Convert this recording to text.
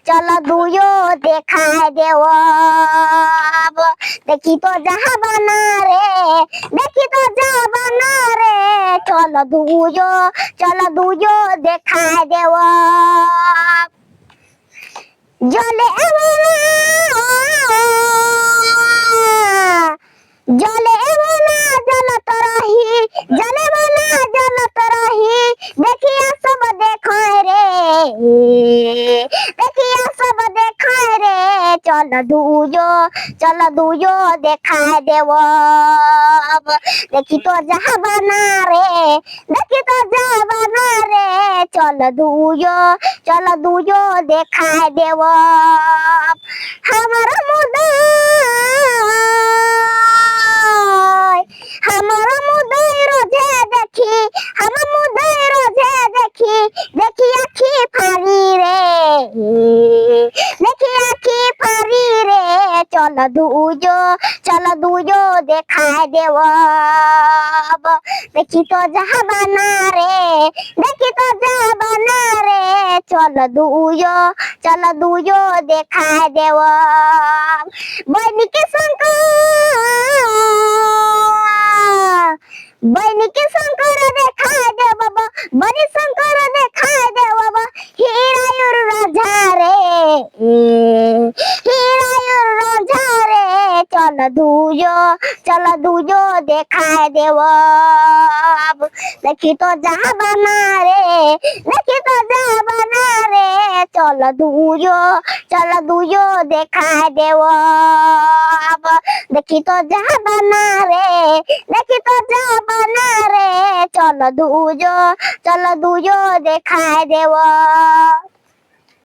চলো দুইও দেখায় দেব দেখি তো যাবা না রে দেখি তো যাবা না রে চলো দুইও দেখায় দেব জলে জলে জল তরাহি জলে জল তরাহি দেখিয়া সব দেখায় রে দেখিয়া সব দেখায় রে চলো দুইও দেখায় দেব দেখি তো যাবা না রে দেখি তো যাবা না রে চলো দুইও দেখায় দেব আমার মুদয় রোজে দেখি আমার মুদয় রোজে দেখি দেখি আখি ফারি রে দেখি আখি ফারি রে চলো দুইও দেখায় দেব দেখি তো যাবা না রে দেখি তো যাবা না রে চলো দুইও দেখায় দেব বৈনিকে শঙ্কর দেখায় দে বাবা বনি শঙ্কর দেখায় দে বাবা হিরায়ুর রাজা রে হিরায়ুর রাজা রে চলো দুইও দেখায় দেব দেখি তো যাবা না রে দেখি তো যাবা না রে চলো দুইও দেখায় দেব দেখি তো যাবা না রে দেখি তো যাবা না রে চলো দুইও দেখায় দেব।